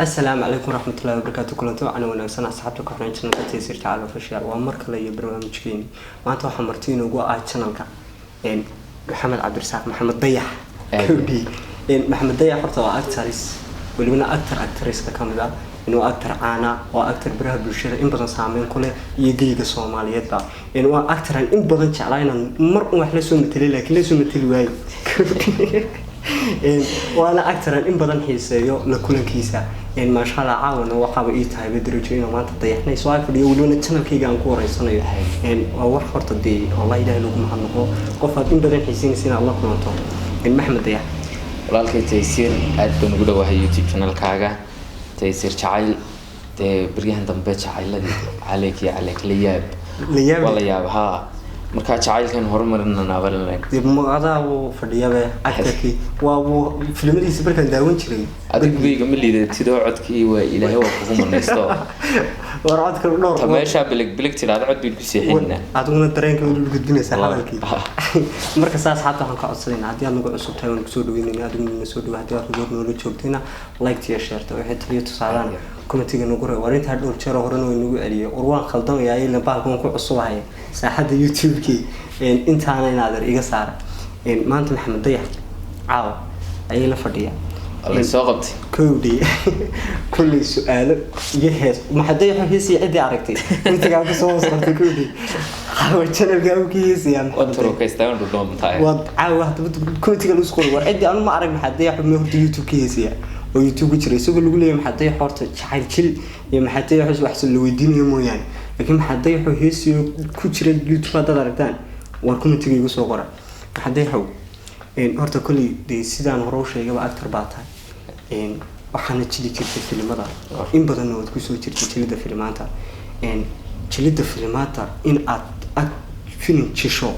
السلام عليكم ورحمة الله وبركاته. كلنتو أنا وناقصنا أصحابتك وحنا نشنا كتير تعالوا في الشارع وأمر كلا يبرنامج كيني ما أنتوا حمرتين وجوا channel كا إن محمد عبد الرزاق محمد ضيح كودي إن محمد ضيح حرته أكتريس واللي من أكتريس كاملة إنه أكتر عنا وأكتر برها بالشارع إن بدن سامين كله يجي الصوماليات بقى إنه أكتر إن بدن شعلينا مرة واحد لسه مثلي لكن لسه مثلي واي وأنا أكتر إن بدن حسيو لكل كيسة إن ما شاء الله عاون وقابل إيتها بدرجين وما تضيعنا سواء في اليوم السنة كي جان كورة السنة إن وحرت دي والله إله لكم عنه قفت إن بدن حسين سنة الله كنتم إن محمد ضيع walaalkay taysiir aad baan ugu dhawahay YouTube channel-kaaga taysiir jacayl baryahan dambe jacayladii caleek liyaab wala yaab ha marka jacaylkan horumarina naabalan dib magada oo fadhiyaba aktarkii waa filmadiisa barkan daawan jiray adigu ma liidatid oo codkii waa ilaahay waa kugu manaysto war codka dhowr tameesha bilig tiraad cod bil ku seexina aduguna dareenka uu gudbinaysa hadalkii marka saas xataa waxaan ka codsanayna hadii aad nagu cusub tahay waan ku soo dhaweynayna aduguna soo dhawaad hadii aad noola joogtayna like iyo share wixii taliyo tusaalaan كومنتيga nagu reey warinta dhowr jeer horena way nagu celiyay urwaan khaldamaya ilaa baalkan ku cusubay saaxada YouTube-ki intaana inaad iga saar maanta maxamed dayax caaw ay la fadhiya الله ساقط كودي كل سؤال يهز ما حد يحس يعدي عرفتي انت قاعد تصور صورتك كودي حاول channel قاعد كيس يعني وترو كيستان دوم تاعي وعاود كنت قال اسكول وعدي انا ما اعرف ما حد يحب يهد يوتيوب كيس يعني ويوتيوب جري سوق اللي يقول ما حد يحط شحال كل ما حد يحس واحسن لو يدين مو يعني لكن ما حد يحس كجري يوتيوب هذا درتان وكنت تيجي سو قرا ما حد يحب horta kulli de sidaan hore u sheegay actor baa tahay waxaana jili jirtay filimada in badan oo ku soo jirtay jilida filmaanta jilida filmaanta in aad film jisho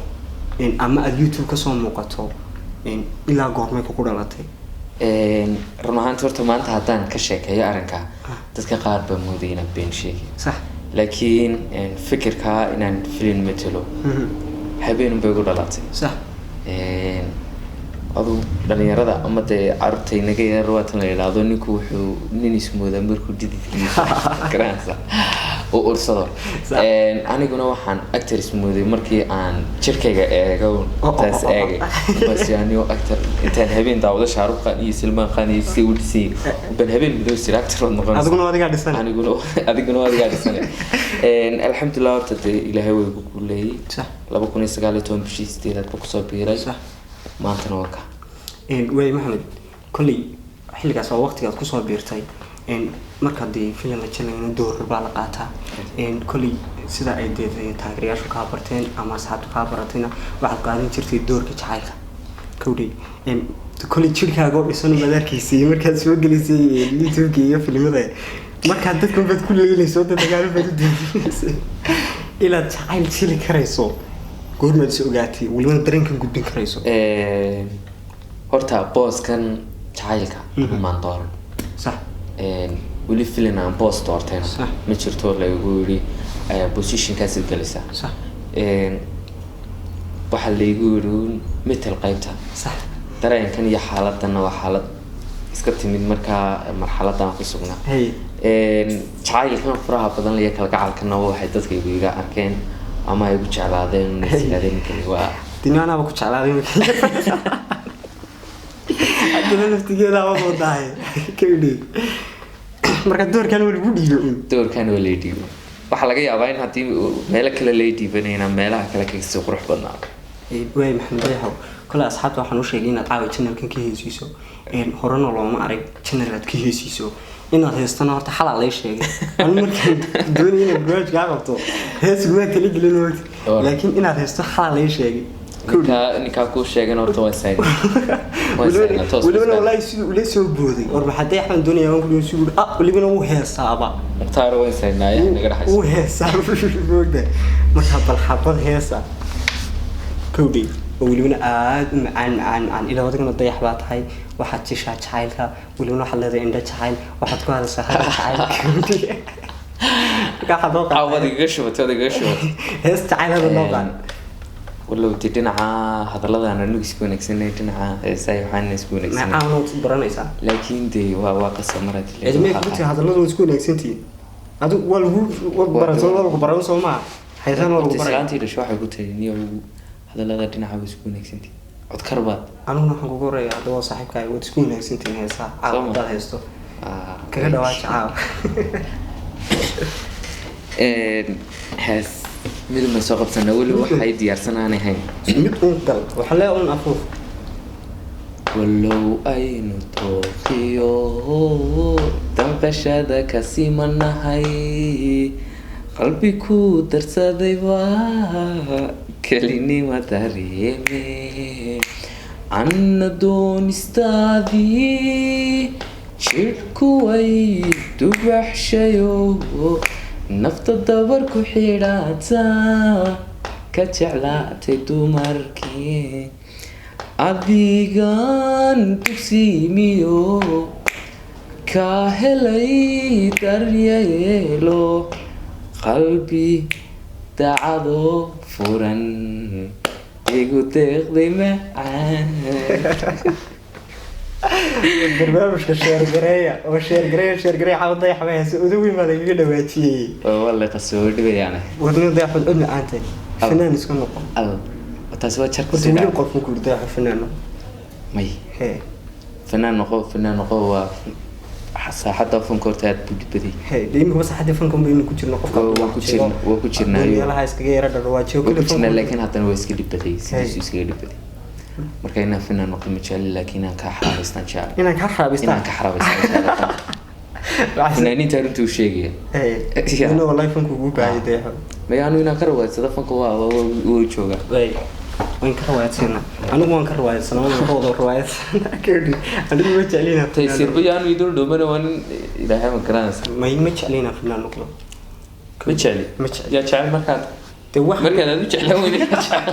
ama aad YouTube ka soo muuqato ilaa goormay ku dhalatay run ahaantii horta maanta haddaan ka sheekeeyo arrinka dadka qaar baa moodayna been sheegi sax laakiin fikirka inaan film metelo habeen bay ku dhalatay sax adu dhalinyarada ama carruurta inaga yar waatan la yiraahdo ninku wuxuu nin ismoodaa markuu dididkiisa garanaysa oo ursado aniguna waxaan actor ismooday markii aan jirkayga eego taas eegay bas yaaniyo actor intaan habeen daawada Shahrukh Khan iyo Salman Khan iyo si udisi ban habeen midoo sir actor noqon adiguna adiga dhisan adiguna adiga dhisan alxamdulillah horta ilaahay way ku kuleeyay 2019 bishii 8 ku soo biiray maantana waa ka way maxamed kulli xilligaas oo waqtigaad ku soo biirtay marka dii film la channel door baa la qaataa kulli sida ay deeday taageerayaashu ka barteen ama asxaabtu ka barateen waxa qaadan jirtay doorka jacaylka kowdi kulli jirkaaga oo dhisan badarkiisii markaad soo gelisay YouTube-ki iyo filmada marka dadku bad ku leeyahay dagaal bad deeday ila jacayl jili karayso goormaad soo ogaatay waliba dareenka gudbin karayso horta booskan jacaylka maan dooran sax wali filan aan boos doorteen ma jirto la igu yiri position ka sid galisa sax waxa la igu yiri metal qaybta sax dareenkan iyo xaaladana waa xaalad iska timid marka marxaladan ku sugnaa jacaylkan faraha badan iyo kala gacalkana waxay dadka igu iga arkeen ama ay ku jeclaadeen sideen kale waa dinana ku jeclaadeen hadda laftigeeda waa daay kaydi marka doorkan wali dhiibo waxa laga yaabaa in hadii meel kale la dhiibanayna meelaha kale ka soo qurux badnaa way maxamed yahow kala asxaabta waxaan u sheegay inaad caawa channel-kan ka heesiso horena looma arag channel-aad ka heesiso inaad heestana horta xalal lay sheegay aan markii doonay inaad barnaamij ka qabto hees ma kala gelin laakiin inaad heesto xalal lay sheegay ninka ku sheegan horta waa sayn waliba wallahi sidoo ula soo booday war maxay axmed doonaya aan ku soo waliba uu heesaaba muxtaar waa saynaya naga dhaxayso uu heesaaba marka bal xabad heesa kowdi waliba aad macaan ila wadagna dayax baa tahay waxaad jishaa jacaylka waliba waxa leedahay indha jacayl waxaad ku hadlaysaa jacaylka ka xadoo awadiga shubto hees jacaylada loo qaan walow dee dhinaca hadalladaan anigu isku wanaagsanay dhinaca heesaha waxaan isku wanaagsanay macaan oo baranaysaa laakiin dee waa qasab marad cidmay ku tii hadalladu isku wanaagsantii adigu waa lagu barato lagu baran soo ma haysan lagu baran islaantii dhasho waxay ku tahay niyo hadallada dhinaca waa isku wanaagsantii cod karbaad aniguna waxaan kugu horeeyaa hadda waa saaxiibkaaga waad isku wanaagsantiin heesaha caafimaad haysto kaga dhawaaji caawa hees mid ma soo qabsana weli waxay diyaarsanaan ahayn mid uun gal waxa lee uun afuuf walow aynu tooqiyo damqashada ka simanahay qalbi ku darsaday baa kelinima dareeme anna doonistaadii jidhku way dubaxshayo nafta dabar ku xidhaata ka jeclaatay dumarkii adigan dugsiimiyo ka helay daryeelo qalbi dacado furan igu deeqday macaan barnaamijka sheergareeya oo sheergareeya caawa dayaxba heese udugu imaada iga dhawaajiyey walla qasoo dhibayaana wadna dayaxood cod macaantay fanaan iska noqon taas waa jarka weli qofku ku dayaxo fanaan may fanaan noqo waa saaxadda fanka horta aad buu dhibaday imika ba saaxadda fanka baynu ku jirno qofka waa ku jirnaa meelaha iskaga yara dhawaajiyo ku jirnaa laakiin haddana waa iska dhibaday sidiisu iskaga dhibaday marka inaan fanaan noqo ma jecli laakiin inaan kaa xaraabistaan jecel inaan kaa xaraabistaan fanaaniinta arrintuu sheegaya inuu wallahi fanka ugu baahiyay dayaxo mayaanu inaan ka rawaadsado fanka waa joogaa waan ka rawaadsana anigu waan ka rawaadsana waan ka wada rawaadsana kadib anigu ma jeclina taysirba yaanu idul dhumana waan ilaahay ma garanaysa ma jeclina fanaan noqdo ma jecli yaa jecel markaad aad u jeclaan weyda jecel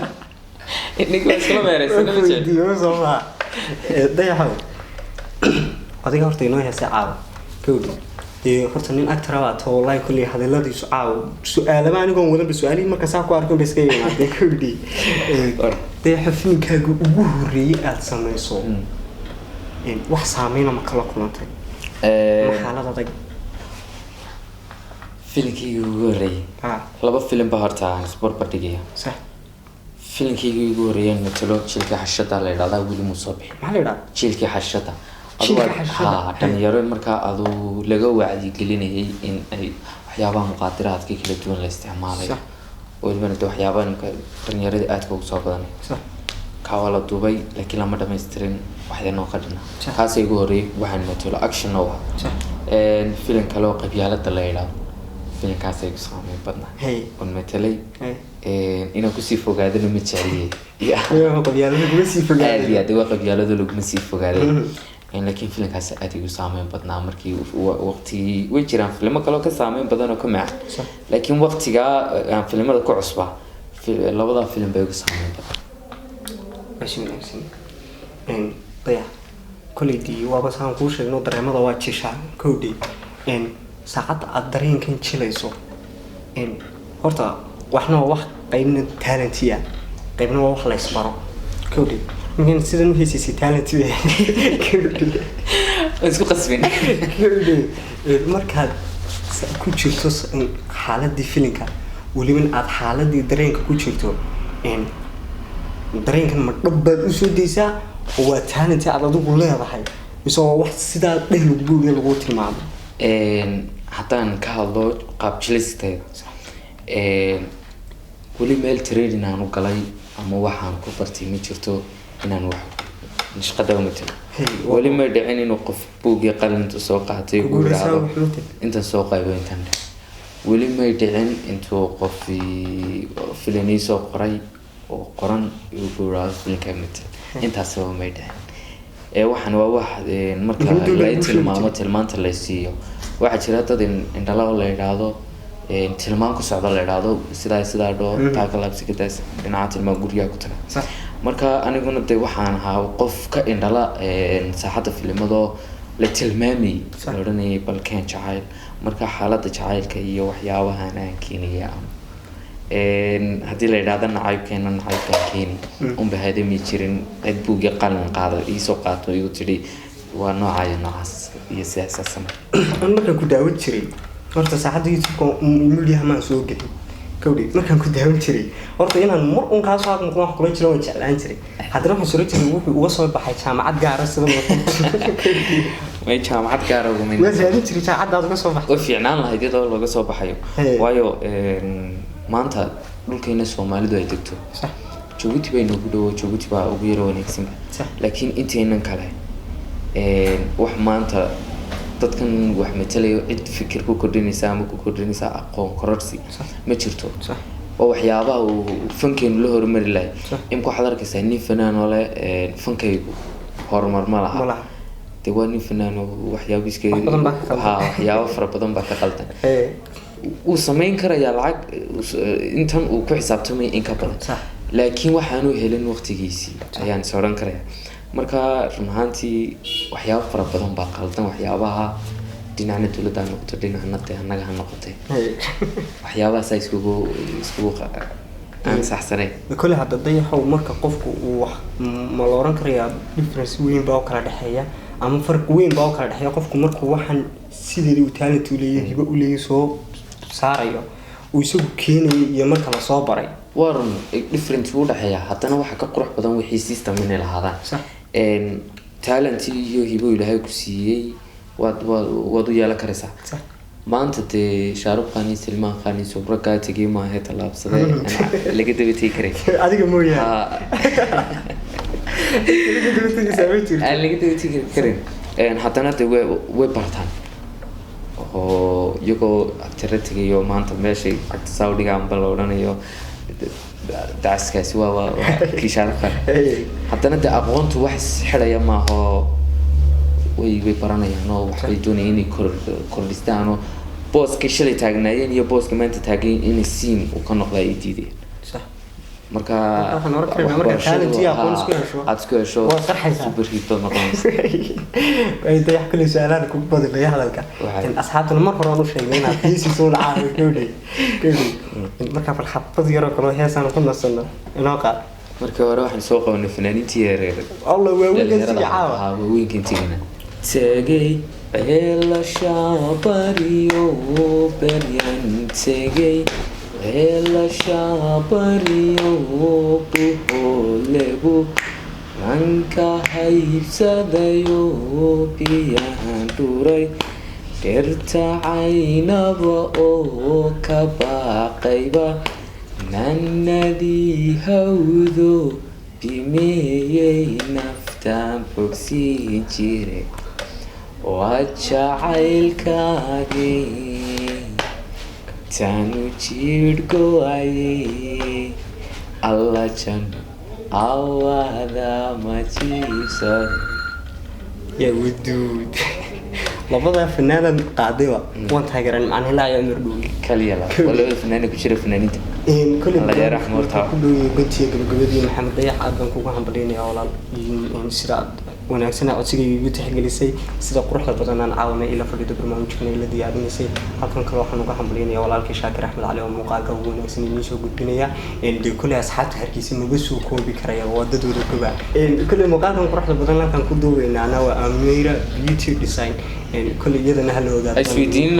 inniga waa iskula meeraysana ma jecli soma dayaxo adiga horta inoo heesay caawa kawdi horta nin actor ah oo wallahi kulli hadaladiisu caaw su'aalaba anigoon wadanba su'aalihii marka saa ku arkan bay iska yimaadeen kawdi xafiinkaaga ugu horreeyay aad samayso wax saameyna ma kala kulantay xaalad adag filimkayga ugu horreeyay laba filim baa horta aan isbarbardhigaya sax filimkayga ugu horreeyay matalo jiilkii xashada la yidhahdaa weli muu soo bixin maxaa la yidhahdaa jiilkii xashada dhalinyaro markaa aduu laga wacyigelinayay in ay waxyaabaha muqaadiraadka kala duwan la isticmaalayo walibana de waxyaabaha nimka dhalinyarada aadka ugu soo badanay kaa waa la duubay laakiin lama dhamaystirin waxyanoo ka dhina kaasa igu horreeyay waxaan matalo action oo ah filim kale oo qabyaalada la yidhaahdo filimkaasa igu saameyn badnaa on matalay inaan kusii fogaadana ma jecliyey aad iyo aad waa qabyaalada laguma sii fogaaday laakiin filimkaas aad igu saameyn badnaa markii waqti way jiraan filimo kaloo ka saameyn badan oo ka macaan laakiin waqtigaa aan filimada ku cusbaa labadaa filim baa igu saameyn badan dayax koleydii waaba saan kuu sheegno dareemada waa jishaa kowdhi saacadda aada dareenkan jilayso horta waxna waa wax qaybna talentiya qaybna waa wax la isbaro kowdhi من سيدنا هي سي تالنت isku qasbin markaad ku jirto xaaladii filimka waliba aad xaaladii dareenka ku jirto dareenkan ma dhabbaad u soo deysaa oo waa talent aad adigu leedahay mise waa wax sidaa dheh lagu buuliyo lagu tilmaamo haddaan ka hadlo qaab jilisteeda weli meel training aan u galay ama waxaan ku bartay ma jirto inaan wax shaqada uma tiro weli ma dhicin inuu qof buugii qalinta soo qaatay guuraado intaan soo qaybo intaan dhe weli may dhicin intuu qof filinii soo qoray oo qoran uu guuraado filinkaa mata intaasaba may dhicin waxaan waa wax marka la tilmaamo tilmaanta la siiyo waxaa jira dad indhala la yidhaahdo tilmaan ku socda la yidhaahdo sidaa dhoo taakalaabsikadaas dhinaca tilmaan guryaha ku taga marka aniguna de waxaan ahaa qof ka indhala saaxadda filimadoo la tilmaamayay la odhanayay balkeen jacayl marka xaaladda jacaylka iyo waxyaabahan aan keenaya haddii la yidhaahdo nacaybkeena nacaybkaan keeni unba hadami jirin cid buugii qalin qaado iisoo qaato igu tidhi waa noocayo noocaas iyo sidaasasama an markaan ku daawan jiray horta saacadda youtube-ka mediaha maan soo gelin kawdhi markaan ku daawan jiray horta inaan mar un kaa soo hadlin wax kula jiro waan jeclaan jiray haddana waxaan sura jiray wuxuu uga soo baxay jaamacad gaara sida may jaamacad gaara uga mid waa raadin jiray jaamacadaad uga soo baxay way fiicnaan lahayd iyadoo laga soo baxayo waayo maanta dhulkeena Soomaalidu ay degto Djibouti bay noogu dhawo Djibouti baa ugu yara wanaagsan laakiin inteenan kale wax maanta dadkan wax matalayo cid fikir ku kordhinaysa ama ku kordhinaysa aqoon kororsi ma jirto oo waxyaabaha uu fankeenu la horumari lahay imku waxaad arkaysaa nin fanaan oo leh fankaygu horumar ma laha de waa nin fanaan oo waxyaabo fara badan baa ka qaldan uu samayn karayaa lacag intan uu ku xisaabtamay in ka badan laakiin waxaanu helin waqtigiisii ayaan sooran karayaa marka run ahaantii waxyaabo fara badan baa qaldan waxyaabaha dhinacna dowladda ha noqoto dhinacna dee annaga ha noqotay waxyaabahaas iskugu aan saxsanayn kole hadda dayaxow marka qofku uu wax ma la oran karayaa difference weyn baa u kala dhexeeya ama farq weyn baa u kala dhexeeya qofku markuu waxaan sideedii uu talent u leeyahay hibo u leeyahay soo saarayo uu isagu keenayo iyo marka la soo baray waa run difference u dhaxeeya haddana waxa ka qurux badan wixii system inay lahaadaan talent iyo hibo ilaahay ku siiyey waad u yeelan karaysaa maanta dee Shahrukh Khan iyo Salman Khan iyo Subra ka tagay ma ahayd talaabsaday laga dabatay karay adiga mooyaan laga dabatay karay haddana dee way bartaan oo iyagoo actor tagayo maanta meeshay actor Saudiga amba la oranayo daaskaasi waa kii Shahrukh Khan haddana dee aqoontu wax xiraya ma aho way baranayaan oo waxay doonayaan inay kordhistaan oo booska shalay taagnaayeen iyo booska maanta taagan inay siin u ka noqdo ay diideen marka waxaan oran marka talent iyo aqoon isku hesho waa saxaysa super hit noqonaysa ay dayax kale su'aalaha ku badalaya hadalka in asxaabtuna mar hore aan u sheegay inaad fiisi soo lacaayo kawdhay marka falxabad yaro kale heesaan ku nasano inoo qaad marka hore waxaan soo qabanay fanaaniintii yareer Allah waa weynkiina tegay ela shabariyo beryan tegay ela shabariyo buholebu lanka haybsadayo biyahan dhuray dhirta caynaba oo ka baaqayba nannadii hawdo bimeeyey naftaan bogsiin jiray waa jacaylkaagii taanu jiidhgoayey alla janno awada ma jiibsan يا ودود لبضع فنانا قاعدة وان تاجران معنا لا يعمر دول كليا لا ولا فنان كشري فنانين إن كل الله يرحمه ويرحمه كل قلت يقول محمد ضيح عبد كوكا حمبريني أولا إن سرعة وناكسنا أتسجي يبتح جلسي سيدا قروح لبضنا نعاونا إلى فريد برنامج كنا الذي يعدني سي هكذا كروح نوكا حمبريني أولا كشاكر أحمد علي ومقاقة وناكسنا نيسو قد بنيا إن دي كل أصحاب هركيسي مبسو كو بكريا وددو دكبا إن كل مقاقة قروح لبضنا كان كدو إن أنا وأميرة بيوتي ديزاين إن كل يدنا هلو ذات أسويدين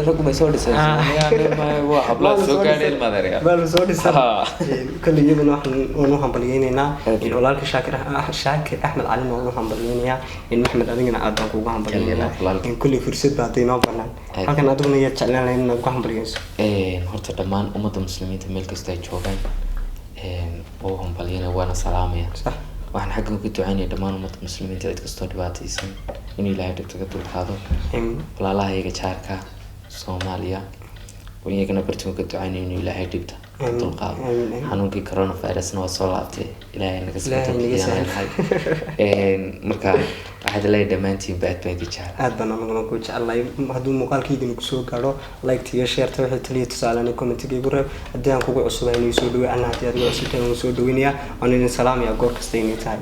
رقم يسوي ديزاين يعني ما هو حبلا سوكان المدرسة بل سوي ديزاين كل يدنا ونوهم بلييننا إن أولا كشاكر أحمد علي ونوهم بليينيا إن محمد أدينا أدم كوكاهم بليينيا إن كل فرصة بعدين أبنا هكذا أدونا يتعلنا لنا كوكاهم بليينس هرت دمان أمة المسلمين تملك استيجوبان وهم بليينا وانا سلامية صح waxaan xaggan ku ducaynay dhammaan ummadda muslimiinta cid kastoo dhibaataysan in ilaahay dhibta ka dulqaado walaalahayaga jaarka Soomaaliya iyagana bartimo ka ducaynay in ilaahay dhibta ka dulqaado xanuunkii coronavirusna waa soo laabtay ilaahay naga soo marka waxaad leeyahay dhammaantiin baad jecel aad baan anaguna ku jecelahay hadduu muuqaalkayga ku soo gaaro like tiga share ta wixii taliya tusaalana comment-iga igu reeb haddii aan kugu cusubay inuu soo dhaweey anna haddii aad igu cusubtahay waan soo dhaweynaya waan idin salaamayaa goor kasta inay tahay